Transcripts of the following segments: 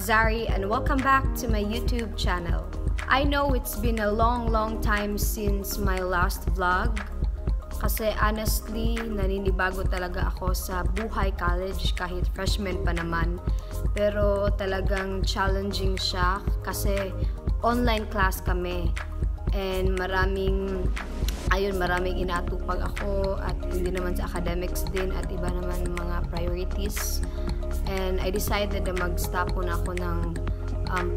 Czarie and welcome back to my YouTube channel. I know it's been a long time since my last vlog kasi honestly naninibago talaga ako sa buhay college kahit freshman pa naman, pero talagang challenging siya kasi online class kami and maraming inaatupag ako at hindi naman sa academics din at iba naman mga priorities. And I decided na mag-stop muna ako ng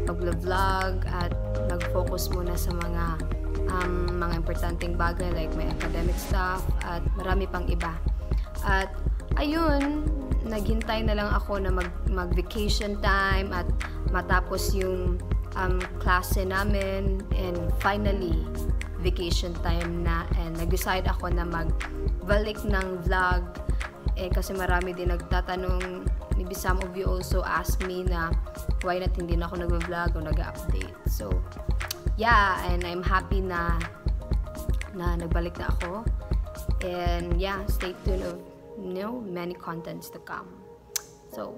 pag-vlog at nag-focus muna sa mga importanteng bagay like my academic stuff at marami pang iba. At ayun, naghintay na lang ako na mag-vacation time at matapos yung klase namin, and finally vacation time na, and nag-decide ako na magbalik ng vlog kasi marami din nagtatanong. Maybe some of you also ask me na why not hindi na ako nag-vlog o nag-update. So yeah, and I'm happy na nagbalik na ako, and yeah, stay tuned of many contents to come. So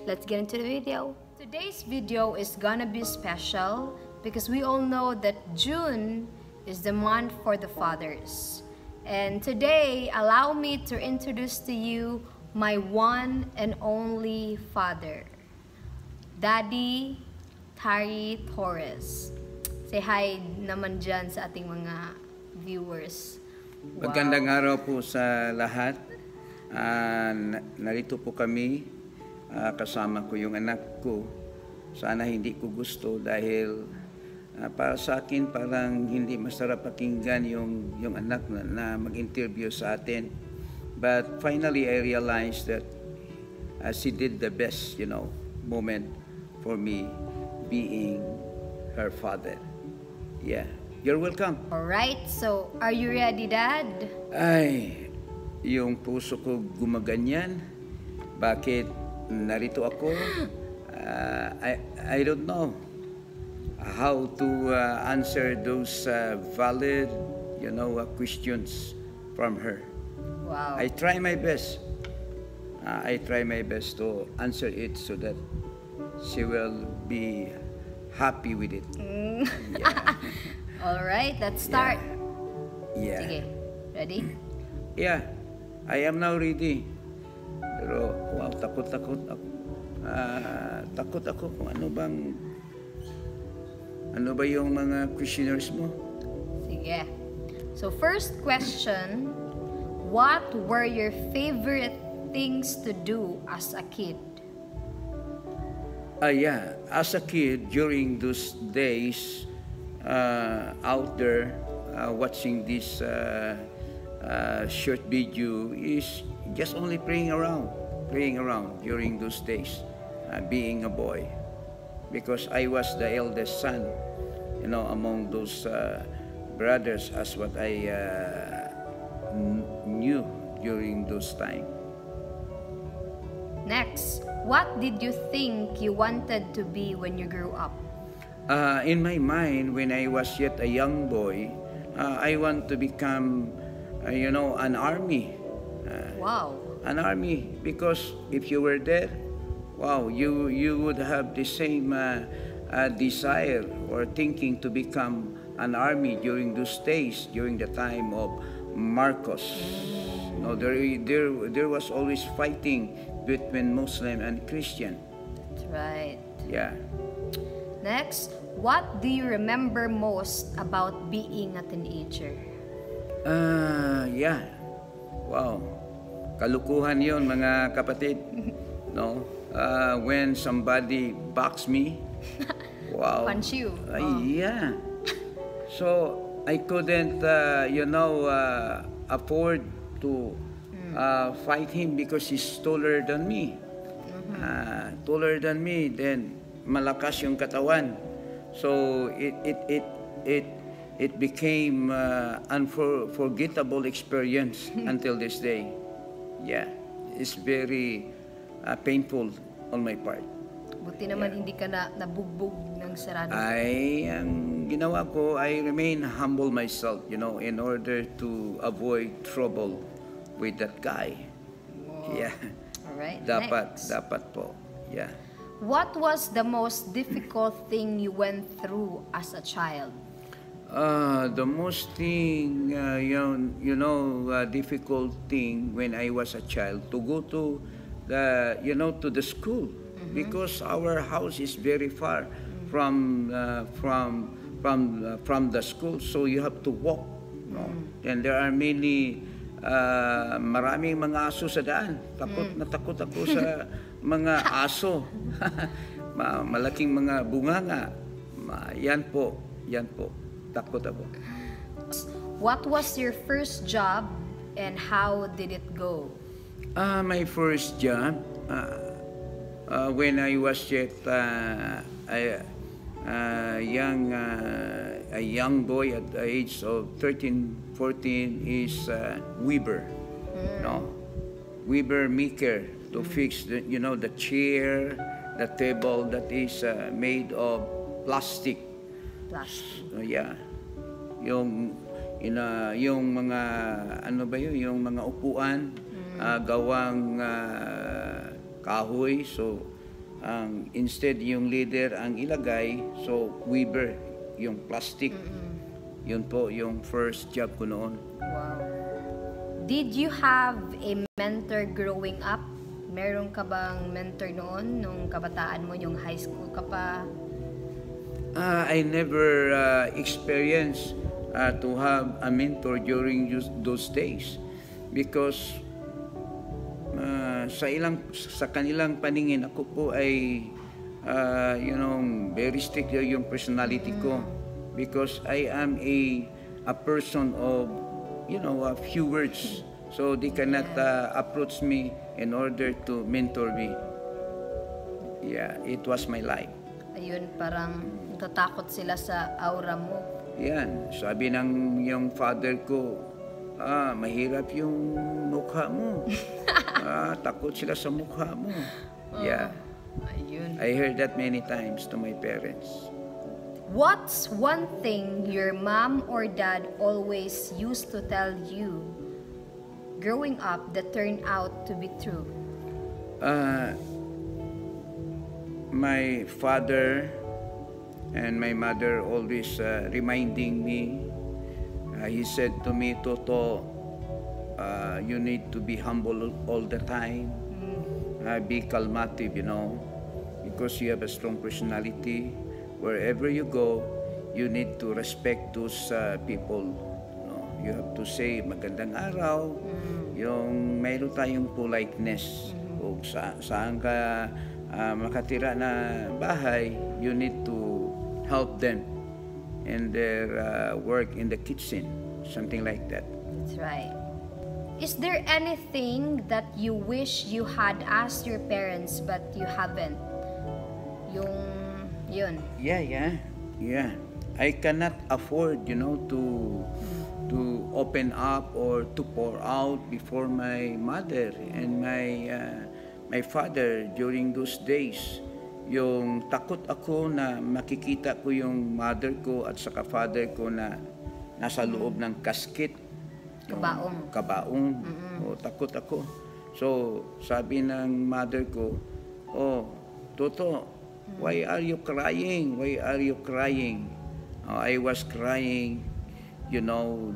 let's get into the video. Today's video is gonna be special because we all know that June is the month for the fathers. And today, allow me to introduce to you my one and only father, Daddy Czarie Torres. Say hi naman dyan sa ating mga viewers. Wow. Magandang araw po sa lahat. Narito po kami, kasama ko yung anak ko. Sana hindi ko gusto dahil para sa akin parang hindi masarap pakinggan yung anak na mag-interview sa atin. But finally I realized that she did the best, moment for me being her father. Yeah, you're welcome. Alright, so are you ready, Dad? Ay, yung puso ko gumaganyan. Bakit narito ako? I don't know how to answer those valid, questions from her. Wow. I try my best. I try my best to answer it so that she will be happy with it. Yeah. All right, let's start. Yeah. Sige, ready? Yeah, I am now ready. Pero wow, takot ako. Takot ako kung ano ba yung mga questionnaires mo? Sige. So first question, what were your favorite things to do as a kid? Yeah, as a kid during those days out there watching this short video is just only playing around during those days, being a boy, because I was the eldest son, among those brothers, as what I knew during those time. Next, what did you think you wanted to be when you grew up? In my mind, when I was yet a young boy, I want to become, an army. Wow. An army, because if you were there, wow, you would have the same desire or thinking to become an army during those days, during the time of Marcos. No, there was always fighting between Muslim and Christian. That's right. Yeah. Next, what do you remember most about being a teenager? Yeah. Wow. Kalukuhan yon, mga kapatid. No? When somebody backs me, wow. Punch you. Yeah. So I couldn't, afford to fight him because he's taller than me. Then malakas yung katawan. So it became unforgettable experience until this day. Yeah, it's very painful on my part. Buti naman hindi ka nabugbog ng sarado. Ang ginawa ko, I remain humble myself, in order to avoid trouble with that guy. Wow. Yeah. All right. Dapat po. Yeah. What was the most difficult thing you went through as a child? The most difficult thing when I was a child to go to the school, because our house is very far from the school, so you have to walk. No? And there are maraming mga aso sa daan. Takot ako sa mga aso. Malaking mga bunganga. Yan po. Takot ako. What was your first job and how did it go? My first job, when I was yet a young boy at the age of 13, 14, is weaver. No? Weaver maker to fix the chair, the table that is made of plastic. Yeah. Yung mga yung mga upuan gawang kahoy, so instead yung leader ang ilagay, so weaver yung plastic. Yun po yung first job ko noon. Wow. Did you have a mentor growing up? Meron ka bang mentor noon nung kabataan mo, yung high school ka pa? I never experienced to have a mentor during those days, because sa kanilang paningin ako po ay very strict yung personality ko, because I am a person of a few words, so they cannot approach me in order to mentor me. Yeah, it was my life. Ayun, parang natatakot sila sa aura mo. Yan, sabi ng yung father ko, mahirap yung mukha mo. Takot sila sa mukha mo. Yeah. Ayun. I heard that many times to my parents. What's one thing your mom or dad always used to tell you growing up that turned out to be true? My father and my mother always reminding me, he said to me, Toto, you need to be humble all the time, be calmative, because you have a strong personality. Wherever you go, you need to respect those people. You have to say, magandang araw, yung mayroon tayong politeness. O saan ka makatira na bahay, you need to help them in their work in the kitchen, something like that. That's right. Is there anything that you wish you had asked your parents but you haven't? Yun. Yeah. I cannot afford, to open up or to pour out before my mother and my father during those days. Yung takot ako na makikita ko yung mother ko at saka father ko na nasa loob ng casket. Kabaong. Takot ako. So, sabi ng mother ko, Toto, why are you crying? Why are you crying? I was crying,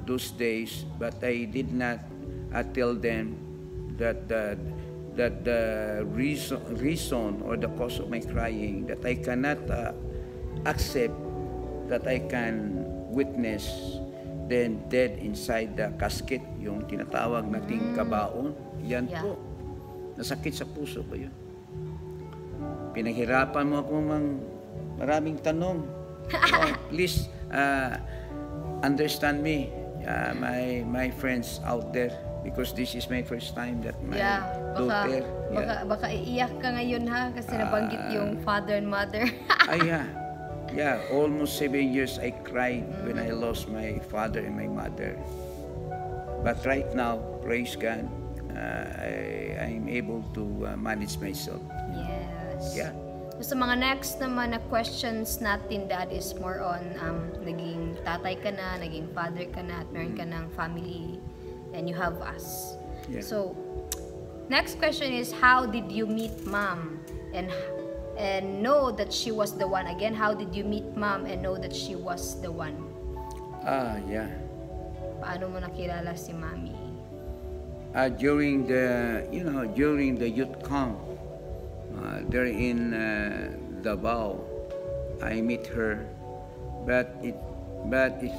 those days, but I did not tell them that the reason or the cause of my crying, that I cannot accept that I can witness then dead inside the casket, yung tinatawag nating kabaon. Yan po. Nasakit sa puso ko yun. Pinaghirapan mo ako maraming tanong. Please understand me, my friends out there, because this is my first time that my daughter. Baka iiyak ka ngayon ha, kasi nabanggit yung father and mother. Yeah, almost 7 years I cried when I lost my father and my mother. But right now, praise God, I'm able to manage myself. Yes. Yeah. So, sa mga next naman na questions natin, Dad, is more on naging tatay ka na, naging father ka na, at meron ka ng family, and you have us. Yeah. So, next question is, how did you meet Mom? And and know that she was the one? Again, how did you meet mom and know that she was the one? Yeah. Paano mo nakilala si mami? During the youth camp, there in Davao, I meet her, but it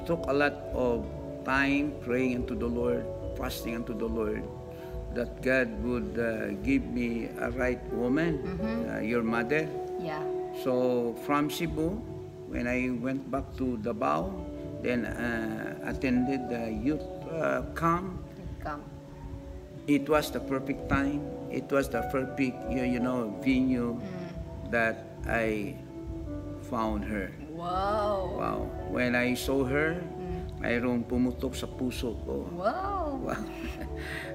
took a lot of time praying unto the Lord, fasting unto the Lord, that God would give me a right woman, your mother. Yeah. So from Cebu, when I went back to Davao, then attended the youth camp. Come. It was the perfect time. It was the perfect, venue that I found her. Wow. Wow. When I saw her, mayroong pumutok sa puso ko. Wow. Wow.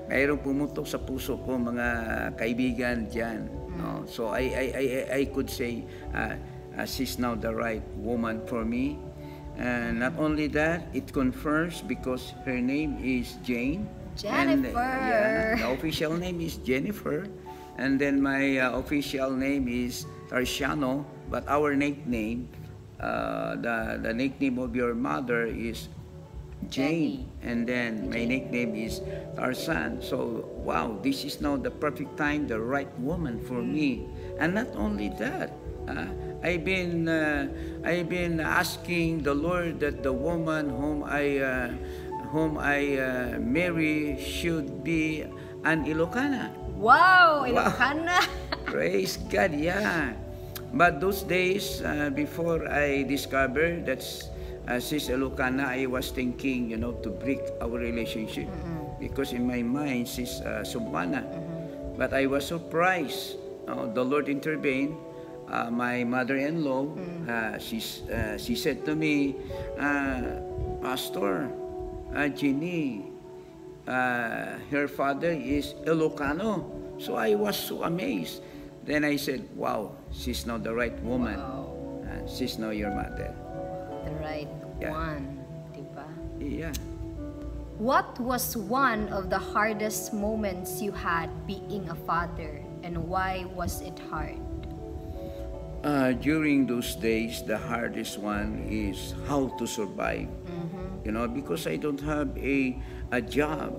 Mayroong pumutok sa puso ko, mga kaibigan dyan. No? So I could say she's now the right woman for me. And not only that, it confirms because her name is Jane. Jennifer. And, the official name is Jennifer. And then my official name is Tarsiano. But our nickname, the nickname of your mother is Jane. And then my nickname is Tarzan. So, wow, this is now the perfect time, the right woman for me. And not only that, I've been asking the Lord that the woman whom I marry should be an Ilocana. Wow, Ilocana. Praise God, yeah. But those days, before I discovered that she's Ilocana, I was thinking, to break our relationship. Because in my mind, she's Cebuana. But I was surprised. The Lord intervened. My mother-in-law, she said to me, Pastor, Ginny, her father is Ilocano. So I was so amazed. Then I said, wow, she's now the right woman. Wow. She's now your mother. The right one, diba? Yeah. What was one of the hardest moments you had being a father, and why was it hard? During those days, the hardest one is how to survive. Because I don't have a job.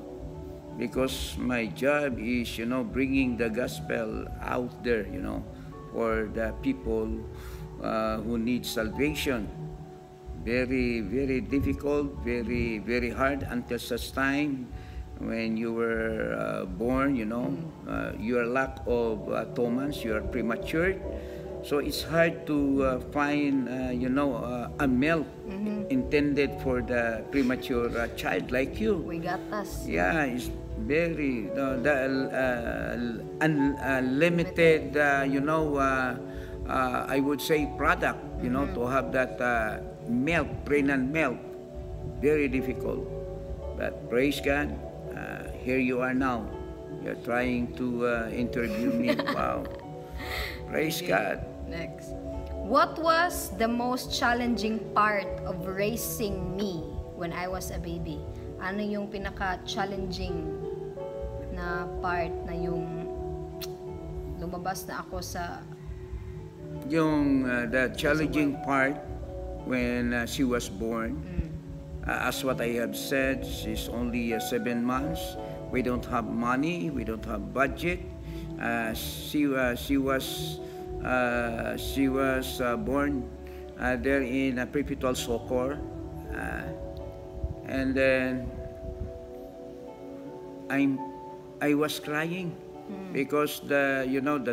Because my job is, bringing the gospel out there, for the people who need salvation. Very, very difficult, very, very hard until such time when you were born, your lack of 2 months, you are premature. So it's hard to find, a milk intended for the premature child like you. We got us. Yeah, it's very unlimited, I would say product, to have that milk, pregnant milk. Very difficult. But praise God, here you are now. You're trying to interview me. Wow. Praise God. Next. What was the most challenging part of raising me when I was a baby? Ano yung pinaka-challenging na part na yung lumabas na ako sa... Yung the challenging part when she was born, as what I have said, she's only 7 months. We don't have money. We don't have budget. She was born there in a perpetual soccer, and then I was crying because the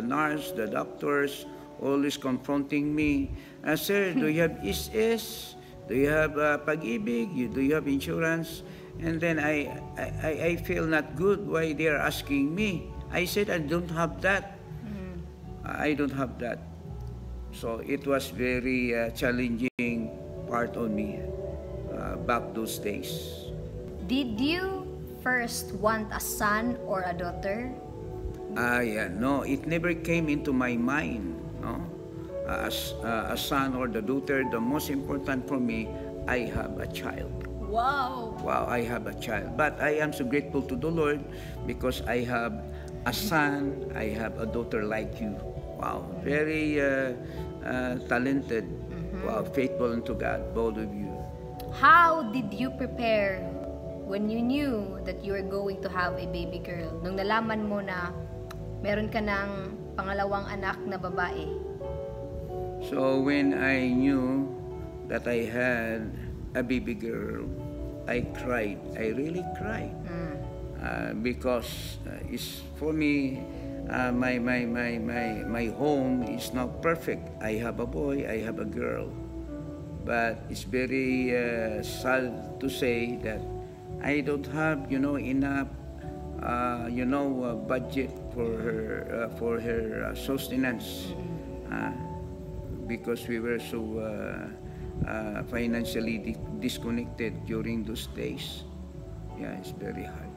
nurse, the doctors always confronting me. Sir, do you have IS? Do you have Pag-ibig? Do you have insurance? And then I feel not good why they are asking me. I said I don't have that. I don't have that. So it was very challenging part on me back those days. Did you first want a son or a daughter? Yeah, no, it never came into my mind. No, as a son or the daughter, the most important for me, I have a child. Wow. Wow, I have a child. But I am so grateful to the Lord because I have a son, I have a daughter like you. Wow, very talented. Wow, faithful unto God, both of you. How did you prepare when you knew that you were going to have a baby girl? Nung nalaman mo na meron ka ng pangalawang anak na babae. So when I knew that I had a baby girl, I cried. I really cried. Because it's for me, my home is not perfect. I have a boy, I have a girl, but it's very sad to say that I don't have enough budget for her sustenance, because we were so financially disconnected during those days. Yeah, it's very hard.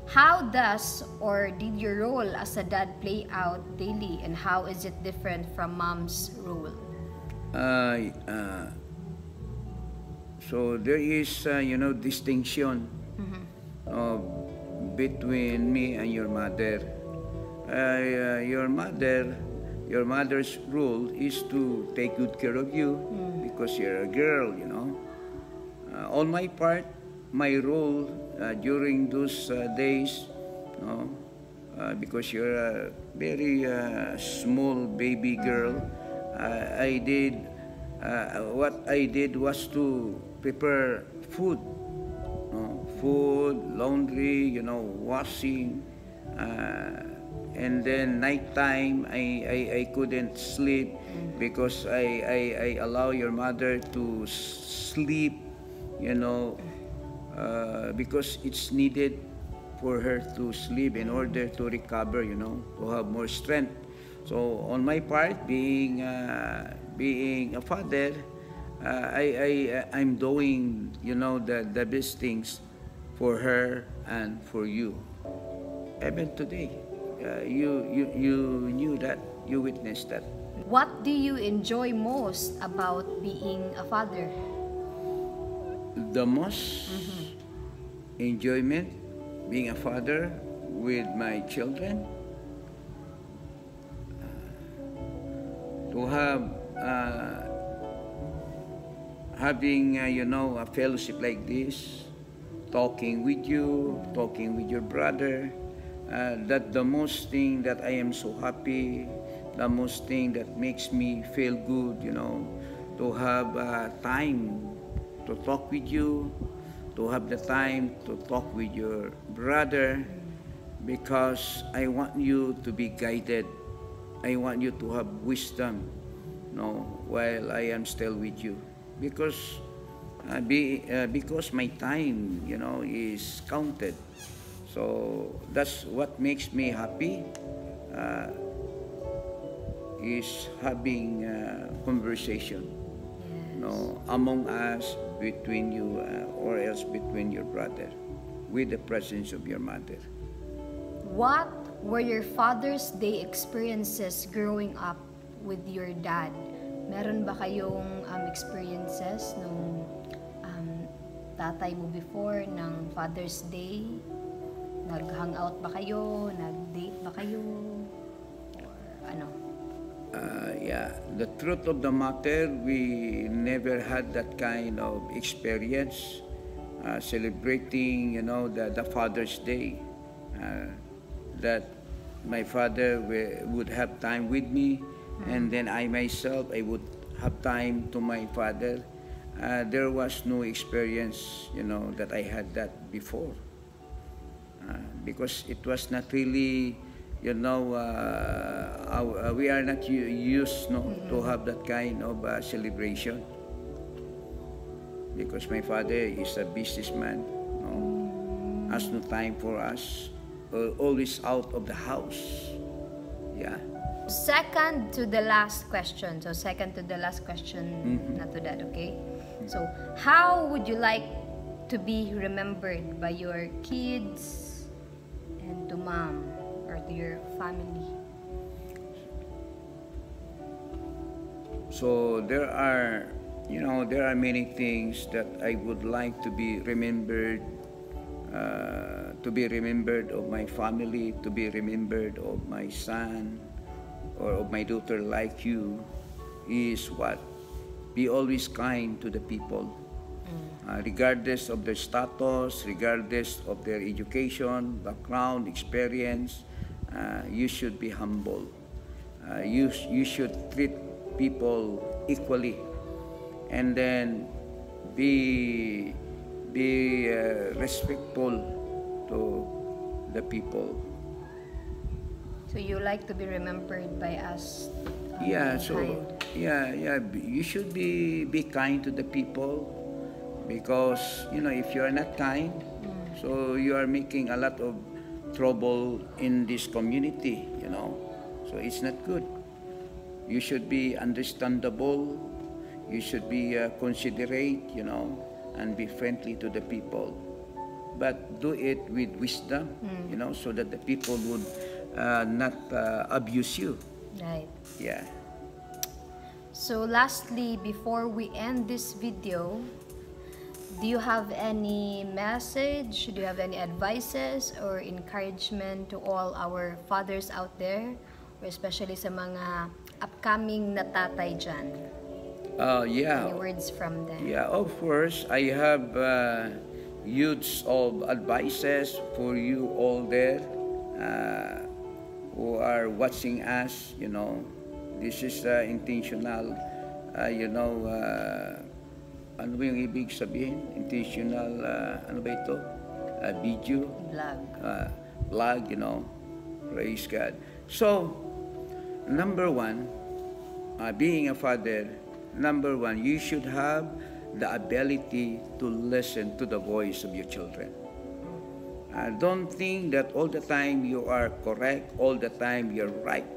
How does or did your role as a dad play out daily, and how is it different from mom's role? So there is, distinction between me and your mother. Your mother's role is to take good care of you because you're a girl, On my part, my role during those days, because you're a very small baby girl, what I did was to prepare food, laundry, washing, and then nighttime I couldn't sleep because I allow your mother to sleep, because it's needed for her to sleep in order to recover, to have more strength. So on my part, being a father, I'm doing, the best things for her and for you. Even today, you knew that, you witnessed that. What do you enjoy most about being a father? The most enjoyment being a father with my children, to have having a fellowship like this, talking with you, talking with your brother, that the most thing that I am so happy, the most thing that makes me feel good, to have time to talk with you, to have the time to talk with your brother, because I want you to be guided. I want you to have wisdom, while I am still with you, because my time, is counted. So that's what makes me happy, is having conversation, among us, between you, or else between your brother, with the presence of your mother. What were your Father's Day experiences growing up with your dad? Meron ba kayong experiences nung tatay mo before ng Father's Day? Nag-hangout ba kayo? Nag-date ba kayo? Or ano? Yeah, the truth of the matter, we never had that kind of experience celebrating, the Father's Day. That my father would have time with me, and then I myself, I would have time to my father. There was no experience, that I had that before, because it was not really, we are not used to have that kind of celebration, because my father is a businessman, has no time for us, always out of the house. Yeah. Second to the last question. So second to the last question, not to that, okay? So how would you like to be remembered by your kids and to mom or to your family? So there are many things that I would like to be remembered, of my family, to be remembered of my son, or of my daughter like you is what? Be always kind to the people. Regardless of their status, regardless of their education, background, experience, you should be humble. You should treat people equally, and then be respectful to the people. So you like to be remembered by us. Yeah. Being So kind. yeah. You should be kind to the people, because if you are not kind, so you are making a lot of trouble in this community. So it's not good. You should be understandable. You should be considerate, and be friendly to the people. But do it with wisdom, so that the people would not abuse you. Right. Yeah. So lastly, before we end this video, do you have any message? Do you have any advices or encouragement to all our fathers out there, or especially sa mga upcoming na tatay dyan? Yeah. Any words from them? Yeah, of course, I have huge of advices for you all there who are watching us. This is intentional. Ano ba yung ibig sabihin? Intentional, ano ba ito? Video? Vlog. Vlog, Praise God. So, number one, being a father, number one, you should have the ability to listen to the voice of your children. Don't think that all the time you are correct, all the time you're right.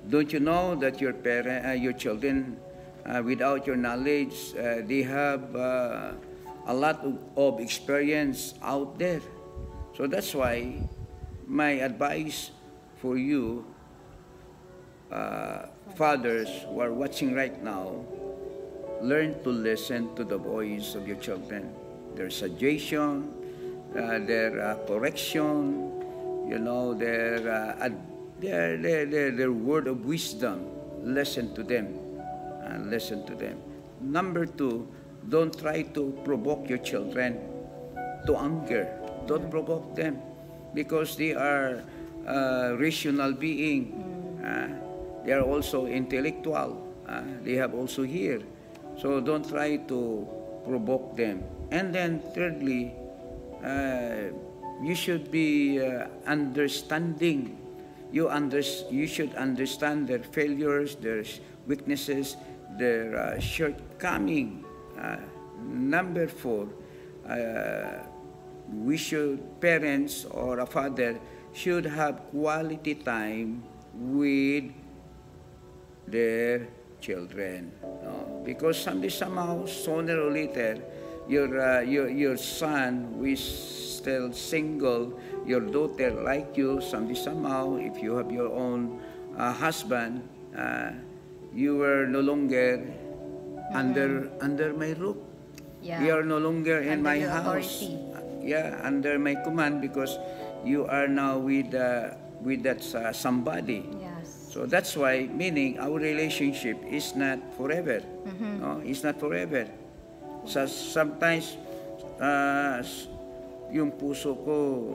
Don't you know that your children, without your knowledge, they have a lot of experience out there. So that's why my advice for you, fathers who are watching right now, learn to listen to the voice of your children, their suggestion, their correction, their word of wisdom. Listen to them. Listen to them. Number two, don't try to provoke your children to anger. Don't provoke them, because they are rational being. They are also intellectual. They have also here. So don't try to provoke them. And then thirdly, you should be understanding. You should understand their failures, their weaknesses, their shortcoming. Number four, parents or a father should have quality time with their children. Because somehow, sooner or later, your son who is still single, your daughter like you, somehow, if you have your own husband, you are no longer under my roof. Yeah. You are no longer in Under my your house. authority. Under my command, because you are now with that somebody. Yes. So that's why, meaning our relationship is not forever. No, it's not forever. So sometimes, yung puso ko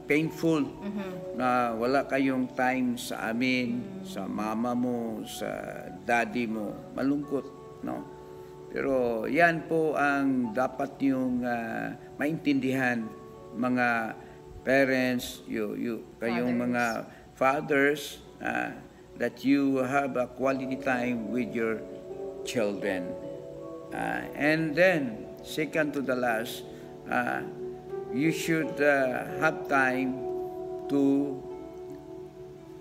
painful na wala kayong time sa amin, sa mama mo, sa daddy mo. Malungkot, no? Pero yan po ang dapat yung maintindihan, mga parents, kayong mga fathers, that you have a quality time with your children. And then, second to the last, you should have time to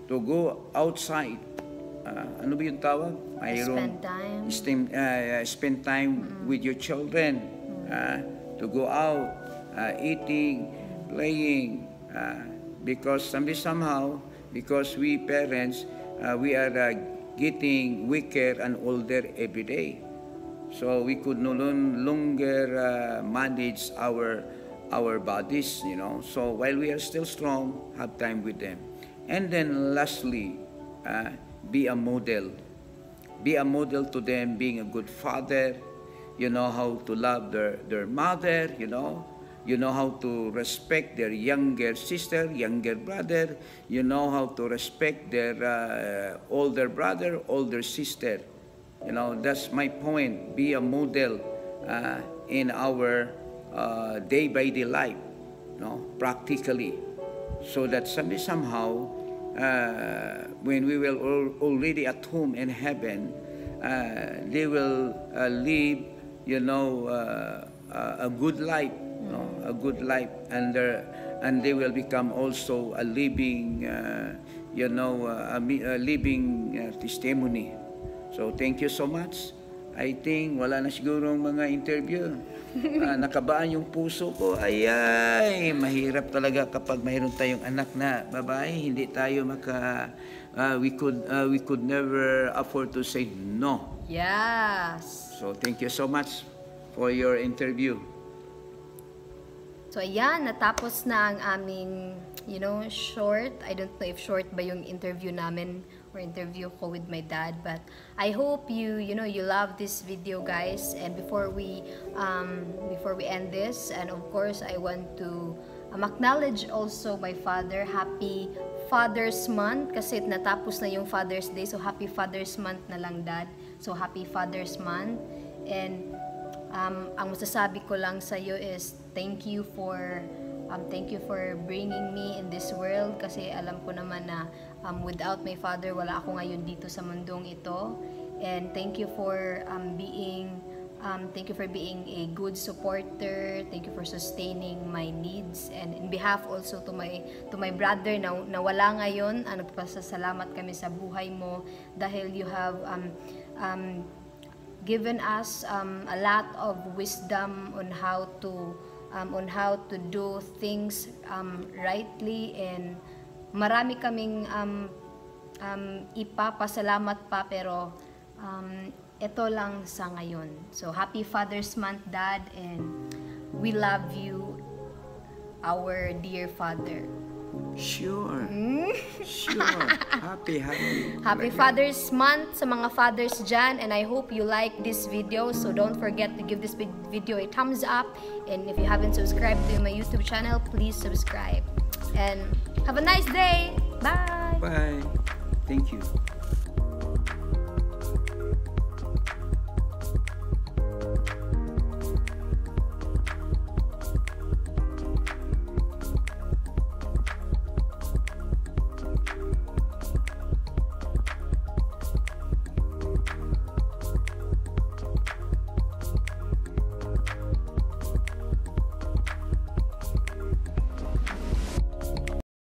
go outside. Ano ba yung tawag? Spend time with your children. To go out, eating, playing. Because somehow, because we parents, we are getting weaker and older every day. So we could no longer manage our our bodies, you know. So while we are still strong, have time with them. And then lastly, be a model. Be a model to them, being a good father. You know how to love their mother, you know. You know how to respect their younger sister, younger brother. You know how to respect their older brother, older sister. You know, that's my point. Be a model in our day-by-day life, you know, practically. So that somehow, when we will already at home in heaven, they will live, you know, a good life, you know, a good life, and they will become also a living, you know, a living testimony. So thank you so much. I think wala na sigurong mga interview. Nakabaan yung puso ko. Ay, mahirap talaga kapag mayroon tayong anak na babae. Hindi tayo we could never afford to say no. Yes. So thank you so much for your interview. So ayan, natapos na ang aming, you know, short. I don't know if short ba yung interview namin or interview ko with my dad, but I hope you love this video, guys. And before we end this, and of course I want to acknowledge also my father. Happy Father's Month kasi natapos na yung Father's Day, so happy Father's Month na lang, Dad. So happy Father's Month. And ang masasabi ko lang sa iyo is thank you for bringing me in this world, kasi alam ko naman na without my father wala ako ngayon dito sa mundong ito. And thank you for being a good supporter. Thank you for sustaining my needs, and in behalf also to my brother na wala ngayon, nagpasalamat kami sa buhay mo dahil you have given us a lot of wisdom on how to do things rightly, and marami kaming ipapasalamat pa, pero ito lang sa ngayon. So happy Father's Month, Dad, and we love you, our dear father. Sure. Sure. Happy Father's Month sa mga fathers dyan, and I hope you like this video. So don't forget to give this video a thumbs up, and if you haven't subscribed to my YouTube channel, please subscribe. And have a nice day. Bye. Bye. Thank you.